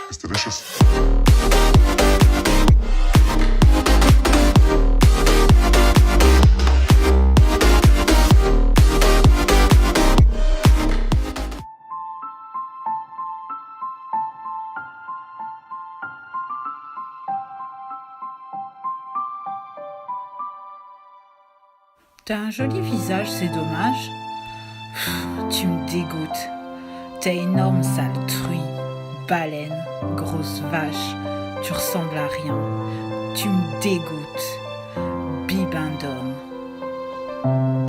It's delicious. T'as un joli visage, c'est dommage. Tu me dégoûtes. T'es énorme, sale truie. Baleine, grosse vache. Tu ressembles à rien. Tu me dégoûtes. Bibin d'homme.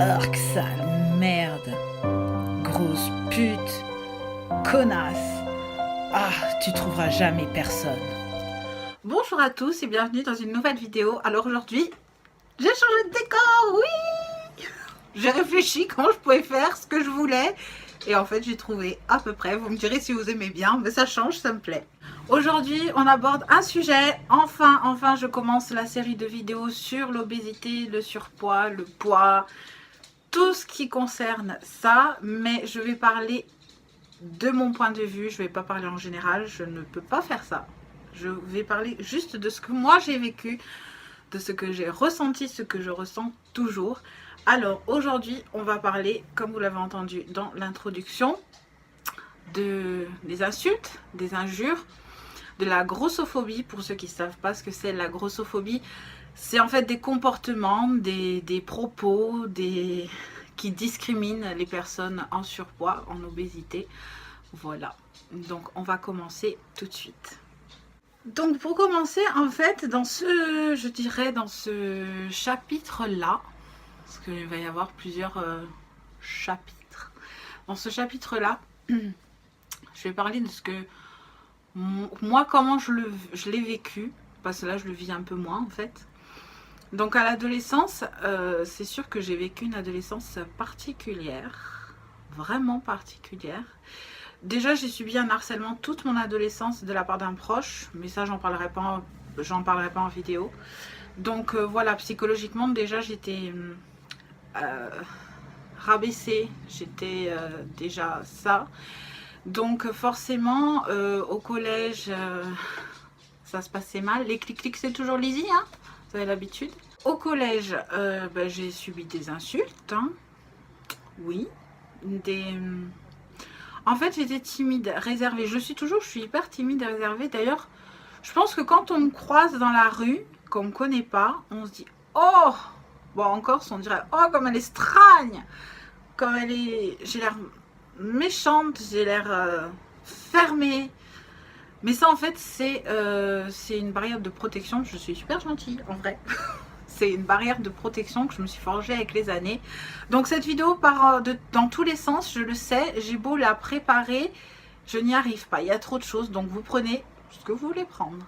Orc sale merde. Grosse pute. Connasse. Ah, tu trouveras jamais personne. Bonjour à tous et bienvenue dans une nouvelle vidéo. Alors aujourd'hui, j'ai changé de décor, oui. J'ai réfléchi comment je pouvais faire ce que je voulais. Et en fait, j'ai trouvé à peu près. Vous me direz si vous aimez bien, mais ça change, ça me plaît. Aujourd'hui, on aborde un sujet. Enfin, je commence la série de vidéos sur l'obésité, le surpoids, le poids. Tout ce qui concerne ça. Mais je vais parler de mon point de vue. Je ne vais pas parler en général. Je ne peux pas faire ça. Je vais parler juste de ce que moi j'ai vécu, de ce que j'ai ressenti, ce que je ressens toujours. Alors aujourd'hui, on va parler, comme vous l'avez entendu dans l'introduction, des insultes, des injures, de la grossophobie. Pour ceux qui ne savent pas ce que c'est la grossophobie, c'est en fait des comportements, des propos qui discriminent les personnes en surpoids, en obésité. Voilà, donc on va commencer tout de suite. Donc pour commencer, en fait, dans ce chapitre-là, parce qu'il va y avoir plusieurs chapitres. Dans ce chapitre-là, je vais parler de ce que moi, comment je l'ai vécu, parce que là, je le vis un peu moins, en fait. Donc à l'adolescence, c'est sûr que j'ai vécu une adolescence particulière, vraiment particulière. Déjà, j'ai subi un harcèlement toute mon adolescence de la part d'un proche, mais ça, j'en parlerai pas en vidéo. Donc voilà, psychologiquement, déjà, j'étais rabaissée, j'étais déjà ça. Donc forcément, au collège, ça se passait mal. Les clics-clics, c'est toujours Lizzie, hein, vous avez l'habitude. Au collège, j'ai subi des insultes, hein. Oui, en fait, j'étais timide, réservée. Je suis hyper timide et réservée. D'ailleurs, je pense que quand on me croise dans la rue, qu'on ne me connaît pas, on se dit « Oh !» Bon, en Corse, on dirait « Oh, comme elle est stragne !» Comme elle est... J'ai l'air méchante, j'ai l'air fermée. Mais ça, en fait, c'est une barrière de protection. Je suis super gentille, en vrai. C'est une barrière de protection que je me suis forgée avec les années. Donc cette vidéo part dans tous les sens, je le sais. J'ai beau la préparer, je n'y arrive pas. Il y a trop de choses, donc vous prenez ce que vous voulez prendre.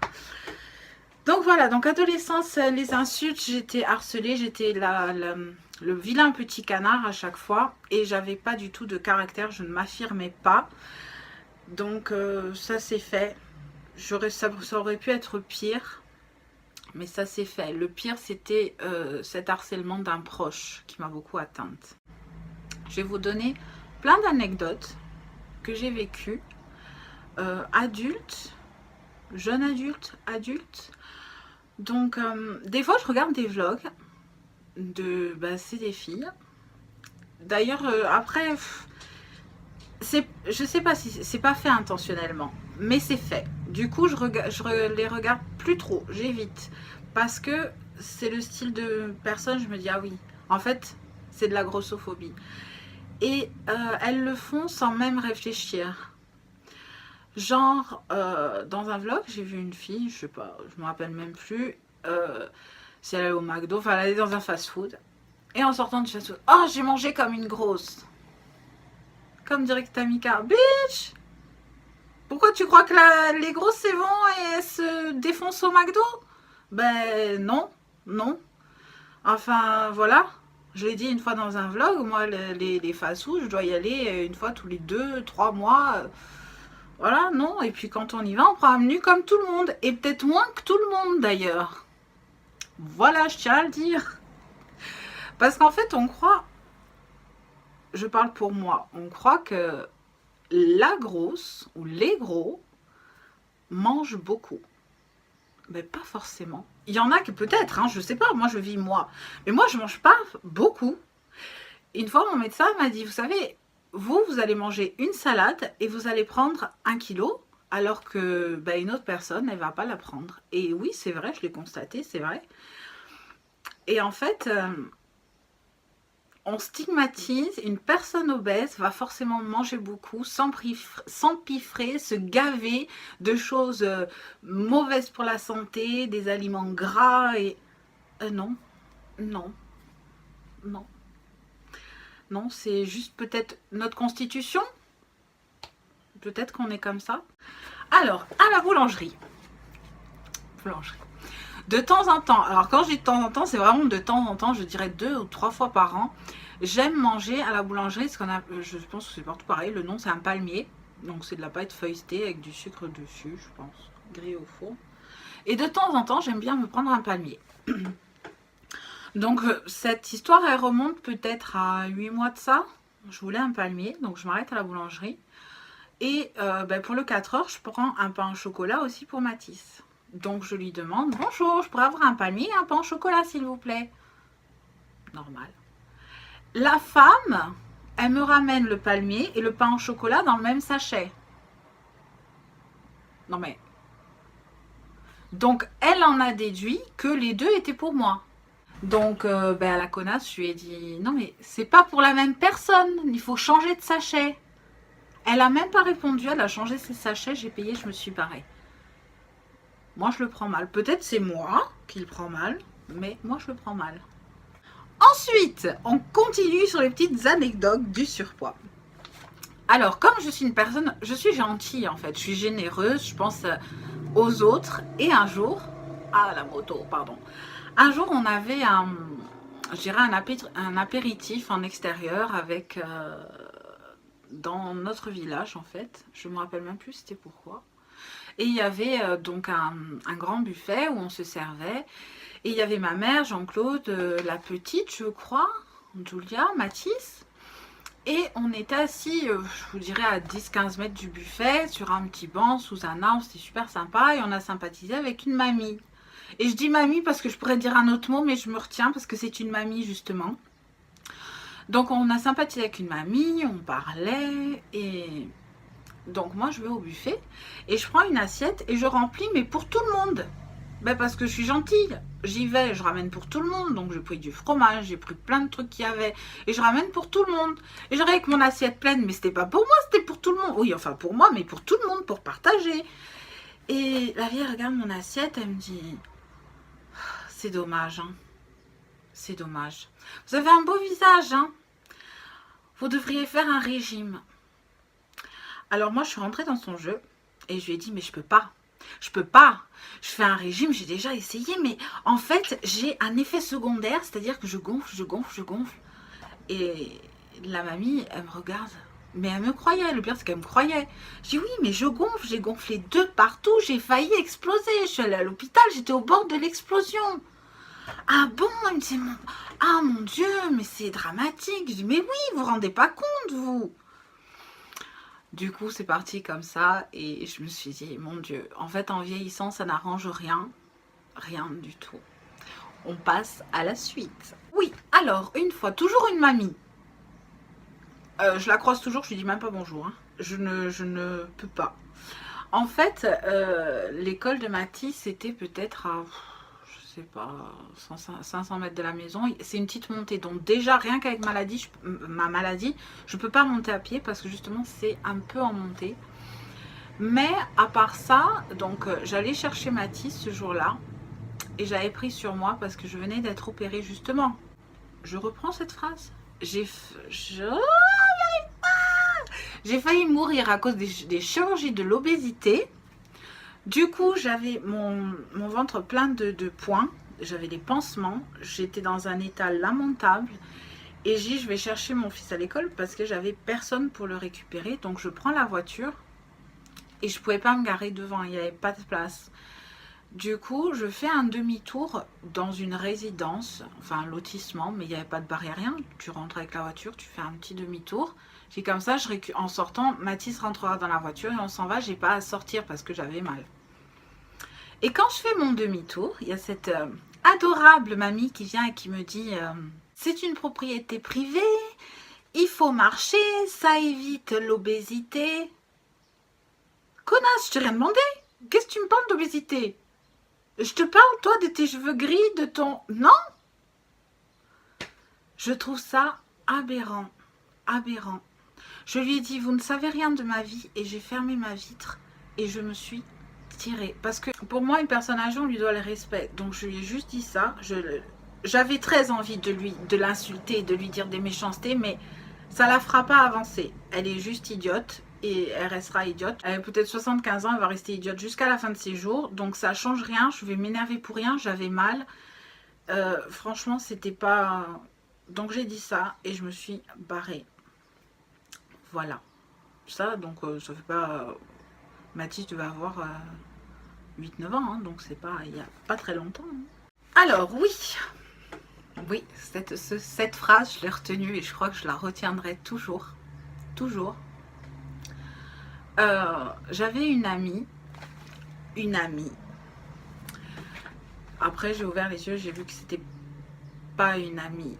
Donc voilà, donc adolescence, les insultes, j'étais harcelée, j'étais le vilain petit canard à chaque fois. Et j'avais pas du tout de caractère, je ne m'affirmais pas. Donc ça c'est fait. Ça aurait pu être pire. Mais ça c'est fait. Le pire, c'était cet harcèlement d'un proche qui m'a beaucoup atteinte. Je vais vous donner plein d'anecdotes que j'ai vécues. Adulte, jeune adulte, adulte. Donc, des fois, je regarde des vlogs c'est des filles. D'ailleurs, après, je sais pas si c'est pas fait intentionnellement, mais c'est fait. Du coup, je les regarde plus trop, j'évite. Parce que c'est le style de personne, je me dis, ah oui, en fait, c'est de la grossophobie. Et elles le font sans même réfléchir. Genre, dans un vlog, j'ai vu une fille, je sais pas, je me rappelle même plus, si elle allait au McDo, enfin, elle allait dans un fast-food. Et en sortant du fast-food, oh, j'ai mangé comme une grosse. Comme dirait Tamika, bitch! Pourquoi tu crois que les grosses c'est bon et elles se défoncent au McDo? Ben non, non. Enfin voilà, je l'ai dit une fois dans un vlog, moi les fast-food, je dois y aller une fois tous les 2-3 mois. Voilà, non. Et puis quand on y va, on prend un menu comme tout le monde. Et peut-être moins que tout le monde d'ailleurs. Voilà, je tiens à le dire. Parce qu'en fait, on croit, je parle pour moi, on croit que la grosse ou les gros, mangent beaucoup? Mais pas forcément. Il y en a que peut-être, hein, je sais pas, moi je vis moi. Mais moi je mange pas beaucoup. Une fois mon médecin m'a dit, vous savez, vous allez manger une salade et vous allez prendre 1 kilo, alors que ben, une autre personne, elle va pas la prendre. Et oui, c'est vrai, je l'ai constaté, c'est vrai. Et en fait, on stigmatise, une personne obèse va forcément manger beaucoup, s'empiffrer, se gaver de choses mauvaises pour la santé, des aliments gras et... non, non, non. Non, c'est juste peut-être notre constitution. Peut-être qu'on est comme ça. Alors, à la boulangerie. De temps en temps, alors quand je dis de temps en temps, c'est vraiment de temps en temps, je dirais 2 ou 3 fois par an. J'aime manger à la boulangerie, ce qu'on a, je pense que c'est partout pareil, le nom c'est un palmier. Donc c'est de la pâte feuilletée avec du sucre dessus, je pense, grillé au four. Et de temps en temps, j'aime bien me prendre un palmier. Donc cette histoire, elle remonte peut-être à 8 mois de ça. Je voulais un palmier, donc je m'arrête à la boulangerie. Et ben, pour le 4 heures, je prends un pain au chocolat aussi pour Mathis. Donc je lui demande, bonjour, je pourrais avoir un palmier et un pain au chocolat s'il vous plaît. Normal. La femme, elle me ramène le palmier et le pain au chocolat dans le même sachet. Non mais... Donc elle en a déduit que les deux étaient pour moi. Donc ben, à la connasse, je lui ai dit, non mais c'est pas pour la même personne, il faut changer de sachet. Elle a même pas répondu, elle a changé ses sachets, j'ai payé, je me suis barrée. Moi je le prends mal. Peut-être c'est moi qui le prends mal, mais moi je le prends mal. Ensuite, on continue sur les petites anecdotes du surpoids. Alors, comme je suis une personne, je suis gentille en fait, je suis généreuse, je pense aux autres. Et un jour, ah la moto, pardon. Un jour, on avait je dirais un apéritif en extérieur avec, dans notre village en fait. Je me rappelle même plus c'était pourquoi. Et il y avait donc un grand buffet où on se servait. Et il y avait ma mère, Jean-Claude, la petite, je crois, Julia, Mathis. Et on était assis, je vous dirais, à 10-15 mètres du buffet, sur un petit banc, sous un arbre. C'était super sympa. Et on a sympathisé avec une mamie. Et je dis mamie parce que je pourrais dire un autre mot, mais je me retiens parce que c'est une mamie, justement. Donc on a sympathisé avec une mamie, on parlait. Et donc moi, je vais au buffet. Et je prends une assiette et je remplis, mais pour tout le monde. Ben parce que je suis gentille, j'y vais, je ramène pour tout le monde, donc j'ai pris du fromage, j'ai pris plein de trucs qu'il y avait, et je ramène pour tout le monde. Et j'arrive avec mon assiette pleine, mais c'était pas pour moi, c'était pour tout le monde. Oui, enfin pour moi, mais pour tout le monde, pour partager. Et la vieille regarde mon assiette, elle me dit, c'est dommage, hein. C'est dommage. Vous avez un beau visage, hein. Vous devriez faire un régime. Alors moi, je suis rentrée dans son jeu, et je lui ai dit, mais je peux pas. Je peux pas, je fais un régime, j'ai déjà essayé, mais en fait, j'ai un effet secondaire, c'est-à-dire que je gonfle, je gonfle, je gonfle. Et la mamie, elle me regarde, mais elle me croyait, le pire c'est qu'elle me croyait. Je dis oui, mais je gonfle, j'ai gonflé de partout, j'ai failli exploser, je suis allée à l'hôpital, j'étais au bord de l'explosion. Ah bon, elle me dit, ah mon Dieu, mais c'est dramatique. Je dis mais oui, vous vous rendez pas compte, vous. Du coup, c'est parti comme ça et je me suis dit, mon Dieu, en fait, en vieillissant, ça n'arrange rien. Rien du tout. On passe à la suite. Oui, alors, une fois, toujours une mamie. Je la croise toujours, je lui dis même pas bonjour. Hein. Je ne peux pas. En fait, l'école de Mathis, c'était peut-être à... je sais pas, 500 mètres de la maison. C'est une petite montée. Donc déjà, rien qu'avec ma maladie, je peux pas monter à pied parce que justement, c'est un peu en montée. Mais à part ça, donc j'allais chercher Mathis ce jour-là. Et j'avais pris sur moi parce que je venais d'être opérée justement. Je reprends cette phrase. J'ai failli mourir à cause des chirurgies de l'obésité. Du coup, j'avais mon ventre plein de points, j'avais des pansements, j'étais dans un état lamentable. Et j'ai dit, je vais chercher mon fils à l'école parce que j'avais personne pour le récupérer. Donc je prends la voiture et je ne pouvais pas me garer devant, il n'y avait pas de place. Du coup, je fais un demi-tour dans une résidence, enfin un lotissement, mais il n'y avait pas de barrière, rien. Tu rentres avec la voiture, tu fais un petit demi-tour. J'ai comme ça, en sortant, Mathis rentrera dans la voiture et on s'en va. J'ai pas à sortir parce que j'avais mal. Et quand je fais mon demi-tour, il y a cette adorable mamie qui vient et qui me dit c'est une propriété privée, il faut marcher, ça évite l'obésité. Connasse, je t'ai rien demandé. Qu'est-ce que tu me parles d'obésité? Je te parle, toi, de tes cheveux gris, de ton... Non. Je trouve ça aberrant. Aberrant. Je lui ai dit, vous ne savez rien de ma vie, et j'ai fermé ma vitre, et je me suis tirée. Parce que pour moi, une personne âgée, on lui doit le respect. Donc je lui ai juste dit ça. J'avais très envie de l'insulter, de lui dire des méchancetés, mais ça la fera pas avancer. Elle est juste idiote. Et elle restera idiote. Elle a peut-être 75 ans, elle va rester idiote jusqu'à la fin de ses jours. Donc ça change rien, je vais m'énerver pour rien, j'avais mal. Franchement, c'était pas... Donc j'ai dit ça et je me suis barrée. Voilà. Ça, donc ça fait pas... Mathis, tu vas avoir 8-9 ans, hein, donc c'est pas... Il y a pas très longtemps. Hein. Alors, oui. Oui, cette phrase, je l'ai retenue et je crois que je la retiendrai toujours. Toujours. J'avais une amie. Après, j'ai ouvert les yeux, j'ai vu que c'était pas une amie.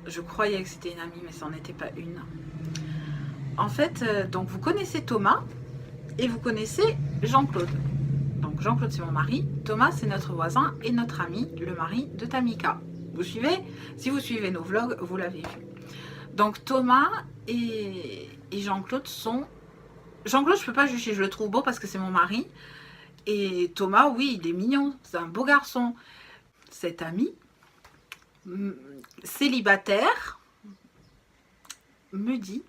Je croyais que c'était une amie, mais ça n'en était pas une. En fait, donc vous connaissez Thomas et vous connaissez Jean-Claude. Donc Jean-Claude, c'est mon mari. Thomas, c'est notre voisin et notre ami, le mari de Tamika. Vous suivez? Si vous suivez nos vlogs, vous l'avez vu. Donc Thomas et Jean-Claude sont... Jean-Claude, je peux pas juger, je le trouve beau parce que c'est mon mari. Et Thomas, oui, il est mignon, c'est un beau garçon. Cette amie, célibataire, me dit,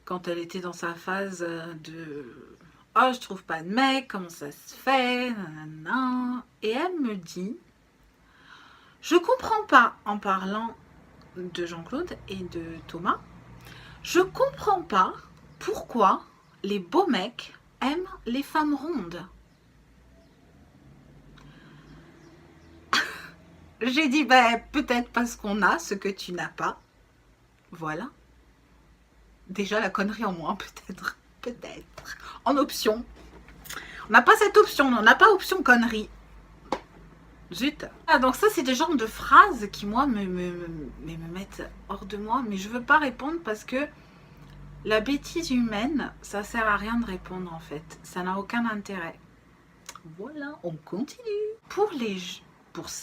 quand elle était dans sa phase de « Oh, je trouve pas de mec, comment ça se fait ?» nanana. Et elle me dit, je comprends pas, en parlant de Jean-Claude et de Thomas, je comprends pas pourquoi les beaux mecs aiment les femmes rondes. J'ai dit, ben, peut-être parce qu'on a ce que tu n'as pas. Voilà. Déjà, la connerie en moins, peut-être. Peut-être. En option. On n'a pas cette option, on n'a pas option connerie. Zut. Ah, donc ça, c'est des genres de phrases qui, moi, me mettent hors de moi. Mais je veux pas répondre parce que la bêtise humaine, ça sert à rien de répondre en fait. Ça n'a aucun intérêt. Voilà, on continue. Pour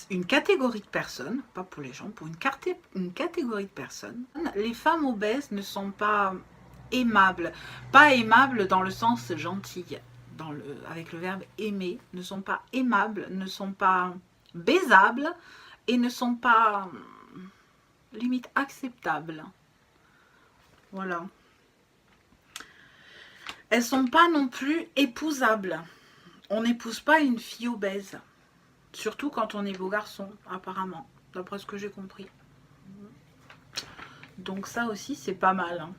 une catégorie de personnes, pas pour les gens, pour une catégorie de personnes, les femmes obèses ne sont pas aimables. Pas aimables dans le sens gentil, avec le verbe aimer, ne sont pas aimables, ne sont pas baisables et ne sont pas limite acceptables. Voilà. Elles sont pas non plus épousables. On n'épouse pas une fille obèse. Surtout quand on est beau garçon, apparemment. D'après ce que j'ai compris. Donc ça aussi, c'est pas mal. Hein.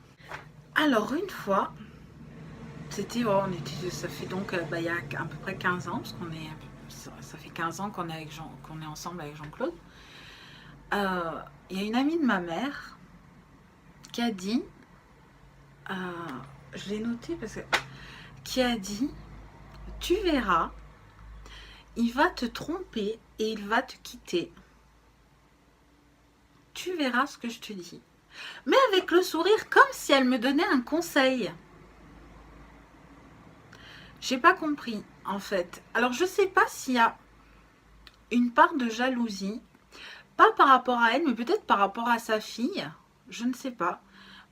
Alors, une fois, c'était... Oh, ça fait donc... il y a à peu près 15 ans, parce qu'on est... Ça fait 15 ans qu'on est ensemble avec Jean-Claude. Il y a une amie de ma mère qui a dit... je l'ai noté parce que... Qui a dit, tu verras, il va te tromper et il va te quitter. Tu verras ce que je te dis. Mais avec le sourire, comme si elle me donnait un conseil. J'ai pas compris, en fait. Alors, je sais pas s'il y a une part de jalousie. Pas par rapport à elle, mais peut-être par rapport à sa fille. Je ne sais pas.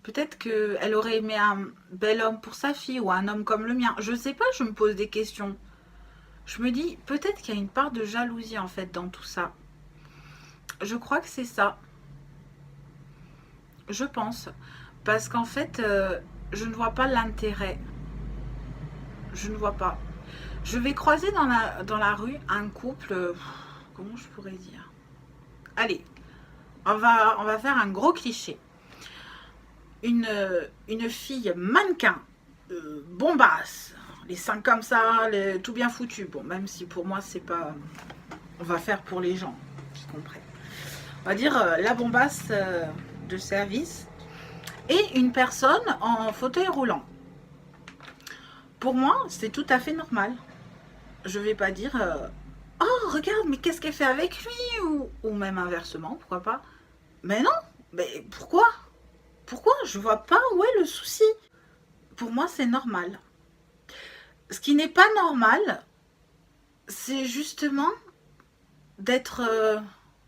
Peut-être qu'elle aurait aimé un bel homme pour sa fille ou un homme comme le mien. Je ne sais pas, je me pose des questions. Je me dis, peut-être qu'il y a une part de jalousie en fait dans tout ça. Je crois que c'est ça. Je pense. Parce qu'en fait, je ne vois pas l'intérêt. Je ne vois pas. Je vais croiser dans la rue un couple... comment je pourrais dire? Allez, on va faire un gros cliché. Une fille mannequin, bombasse, les seins comme ça, tout bien foutu. Bon, même si pour moi, c'est pas... On va faire pour les gens qui comprennent. On va dire la bombasse de service et une personne en fauteuil roulant. Pour moi, c'est tout à fait normal. je vais pas dire oh regarde mais qu'est-ce qu'elle fait avec lui, ou même inversement, pourquoi pas. Mais non, mais pourquoi je vois pas où est le souci. Pour moi c'est normal. Ce qui n'est pas normal, c'est justement d'être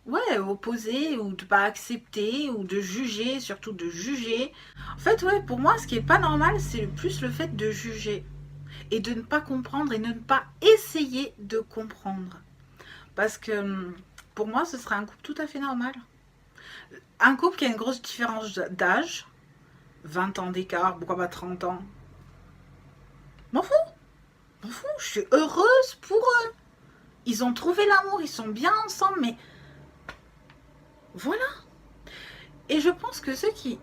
ouais, opposé, ou de pas accepter, ou de juger, surtout de juger. En fait, ouais, pour moi, ce qui est pas normal, c'est plus le fait de juger et de ne pas comprendre et de ne pas essayer de comprendre. Parce que pour moi, ce serait un couple tout à fait normal. Un couple qui a une grosse différence d'âge, 20 ans d'écart, pourquoi pas 30 ans, m'en fous, m'en fous, je suis heureuse pour eux. Ils ont trouvé l'amour, ils sont bien ensemble, mais voilà. Et je pense que ceux qui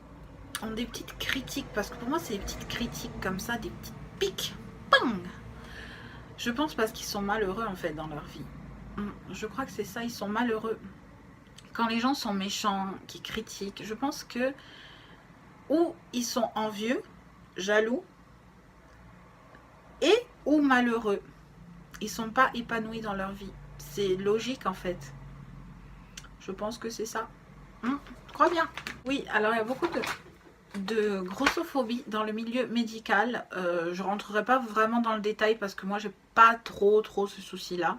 ont des petites critiques, parce que pour moi c'est des petites critiques comme ça, des petites piques, bang, je pense parce qu'ils sont malheureux en fait dans leur vie. Je crois que c'est ça, ils sont malheureux. Quand les gens sont méchants, qui critiquent, je pense que ou ils sont envieux, jaloux, et ou malheureux. Ils sont pas épanouis dans leur vie. C'est logique en fait. Je pense que c'est ça. Je crois bien. Oui, alors il y a beaucoup de grossophobie dans le milieu médical. Je rentrerai pas vraiment dans le détail parce que moi j'ai pas trop ce souci là.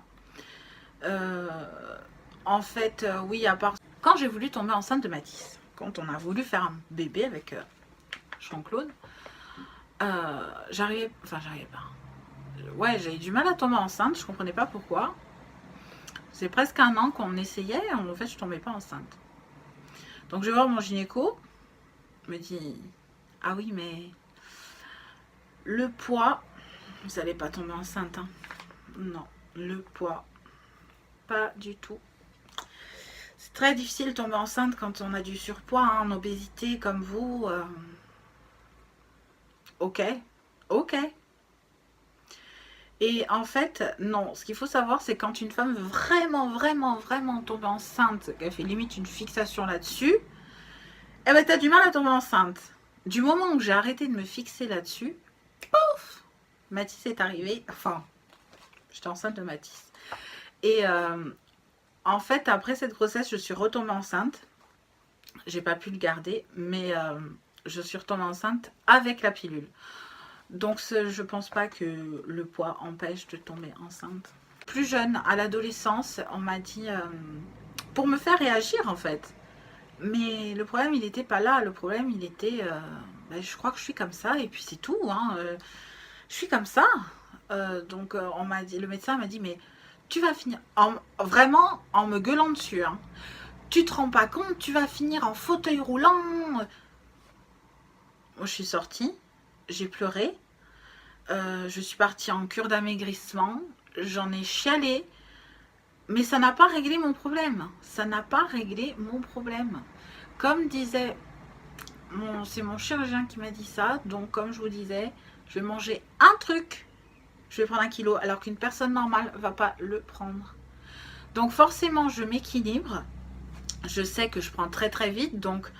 En fait, oui, à part quand j'ai voulu tomber enceinte de Mathis, quand on a voulu faire un bébé avec Jean-Claude, j'arrivais pas. Ouais, j'avais du mal à tomber enceinte, je comprenais pas pourquoi. C'est presque un an qu'on essayait, et en fait je tombais pas enceinte. Donc je vais voir mon gynéco, il me dit ah oui mais le poids, vous n'allez pas tomber enceinte, hein. Non, le poids, pas du tout. C'est très difficile de tomber enceinte quand on a du surpoids, hein, en obésité comme vous. Ok, ok. Et en fait, non, ce qu'il faut savoir, c'est quand une femme veut vraiment tomber enceinte, qu'elle fait limite une fixation là-dessus, eh ben t'as du mal à tomber enceinte. Du moment où j'ai arrêté de me fixer là-dessus, pouf, Mathis est arrivé, enfin, j'étais enceinte de Mathis. Et en fait, après cette grossesse, je suis retombée enceinte. J'ai pas pu le garder, mais je suis retombée enceinte avec la pilule. Donc je pense pas que le poids empêche de tomber enceinte. Plus jeune, à l'adolescence, on m'a dit pour me faire réagir en fait. Mais le problème il n'était pas là. Le problème il était je crois que je suis comme ça et puis c'est tout, hein. Je suis comme ça. Donc on m'a dit, le médecin m'a dit mais tu vas finir vraiment en me gueulant dessus, hein. Tu te rends pas compte, tu vas finir en fauteuil roulant. Moi je suis sortie, j'ai pleuré. Je suis partie en cure d'amaigrissement, j'en ai chialé, mais ça n'a pas réglé mon problème. Ça n'a pas réglé mon problème. Comme disait, c'est mon chirurgien qui m'a dit ça, donc comme je vous disais, je vais manger un truc, je vais prendre 1 kilo, alors qu'une personne normale ne va pas le prendre. Donc forcément, je m'équilibre. Je sais que je prends très vite, donc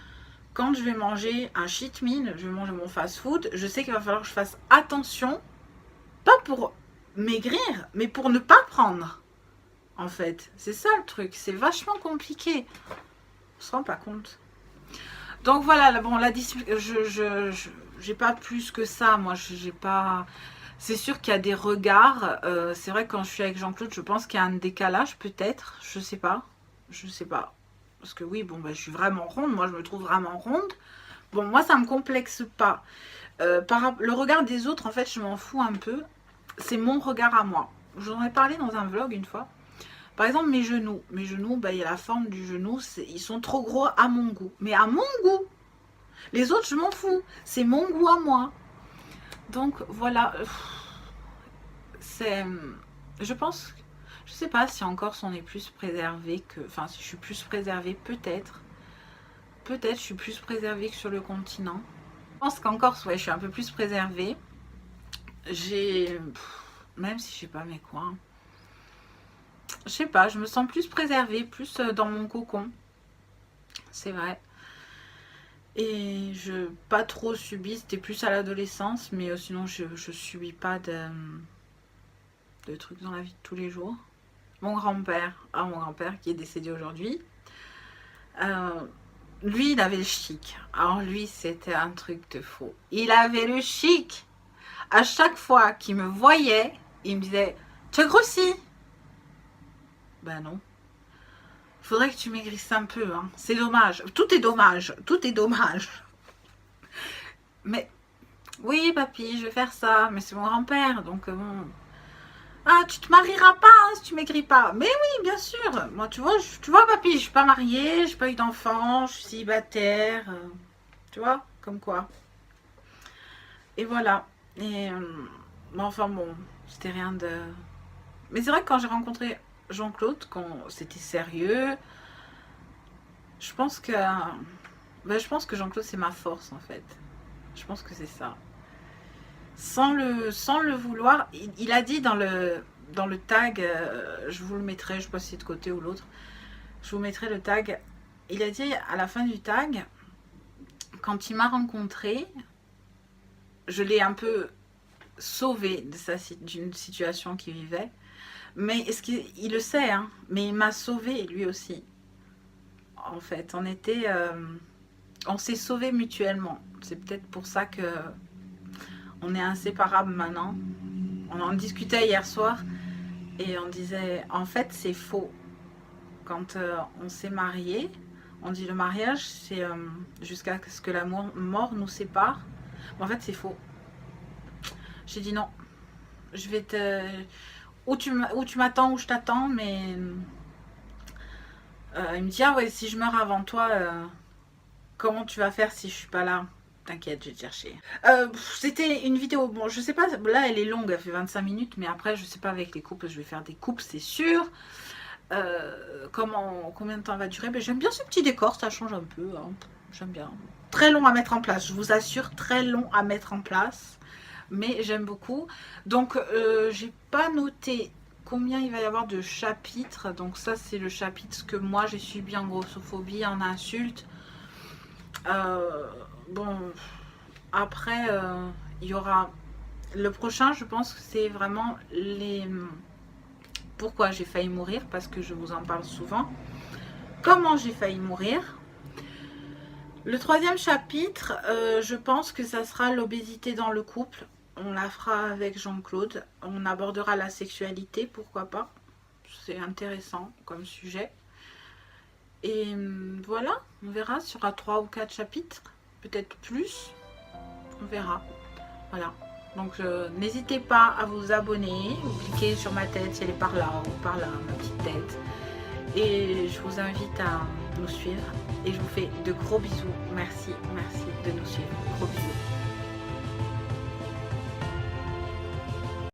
quand je vais manger un cheat meal, je vais manger mon fast food, je sais qu'il va falloir que je fasse attention, pas pour maigrir, mais pour ne pas prendre. En fait, c'est ça le truc, c'est vachement compliqué. On se rend pas compte. Donc voilà, bon, j'ai pas plus que ça, moi, j'ai pas. C'est sûr qu'il y a des regards. C'est vrai que quand je suis avec Jean-Claude, je pense qu'il y a un décalage, peut-être. Je sais pas. Parce que oui, bon, je suis vraiment ronde. Moi, je me trouve vraiment ronde. Bon, moi, ça me complexe pas. Le regard des autres, en fait, je m'en fous un peu. C'est mon regard à moi. J'en ai parlé dans un vlog une fois. Par exemple, mes genoux. Mes genoux, il y a la forme du genou. Ils sont trop gros à mon goût. Mais à mon goût. Les autres, je m'en fous. C'est mon goût à moi. Donc, voilà. Je pense. Je sais pas si en Corse on est plus préservé que. Enfin, si je suis plus préservée, peut-être. Peut-être je suis plus préservée que sur le continent. Je pense qu'en Corse, ouais, je suis un peu plus préservée. Même si je sais pas mes coins. Je sais pas, je me sens plus préservée, plus dans mon cocon. C'est vrai. Et je pas trop subi, c'était plus à l'adolescence, mais sinon je subis pas de. de trucs dans la vie de tous les jours. Mon grand-père, mon grand-père qui est décédé aujourd'hui, lui, il avait le chic. Alors lui, c'était un truc de fou. Il avait le chic. À chaque fois qu'il me voyait, il me disait « Tu as grossi ?» Ben non. Il faudrait que tu maigrisses un peu. Hein. C'est dommage. Tout est dommage. Tout est dommage. Mais oui, papy, je vais faire ça. Mais c'est mon grand-père. Donc bon... Ah, tu te marieras pas hein, si tu maigris pas. Mais oui, bien sûr. Moi, tu vois, papy, je suis pas mariée, j'ai pas eu d'enfant, je suis célibataire. Tu vois, comme quoi. Et voilà. Et enfin bon, c'était rien de... Mais c'est vrai que quand j'ai rencontré Jean-Claude, quand c'était sérieux, je pense que... je pense que Jean-Claude, c'est ma force, en fait. Je pense que c'est ça. Sans le vouloir, il a dit dans le tag, je vous le mettrai, je ne sais pas si c'est de côté ou l'autre, je vous mettrai le tag. Il a dit à la fin du tag, quand il m'a rencontré, je l'ai un peu sauvé d'une situation qu'il vivait. Mais est-ce qu'il le sait, hein, mais il m'a sauvé lui aussi. En fait, on s'est sauvés mutuellement. C'est peut-être pour ça que on est inséparables maintenant. On en discutait hier soir et on disait, en fait, c'est faux. Quand on s'est mariés, on dit le mariage, c'est jusqu'à ce que la mort nous sépare. Mais en fait, c'est faux. J'ai dit non. Je vais te... Où tu m'attends, où je t'attends, mais... il me dit, ah ouais, si je meurs avant toi, comment tu vas faire si je suis pas là? T'inquiète, je vais te chercher. C'était une vidéo, bon, je sais pas, là elle est longue, elle fait 25 minutes, mais après, je sais pas avec les coupes, je vais faire des coupes, c'est sûr. Combien de temps elle va durer? J'aime bien ce petit décor, ça change un peu, hein. J'aime bien. Très long à mettre en place, je vous assure, très long à mettre en place, mais j'aime beaucoup. Donc, j'ai pas noté combien il va y avoir de chapitres, donc ça c'est le chapitre que moi j'ai subi en grossophobie, en insultes. Bon, après, il y aura... Le prochain, je pense que c'est vraiment les... Pourquoi j'ai failli mourir, parce que je vous en parle souvent. Comment j'ai failli mourir. Le troisième chapitre, je pense que ça sera l'obésité dans le couple. On la fera avec Jean-Claude. On abordera la sexualité, pourquoi pas. C'est intéressant comme sujet. Et voilà, on verra, il y aura 3 ou 4 chapitres, peut-être plus, on verra. Voilà, donc n'hésitez pas à vous abonner, vous cliquez sur ma tête, si elle est par là ou par là, ma petite tête. Et je vous invite à nous suivre et je vous fais de gros bisous. Merci de nous suivre, gros bisous.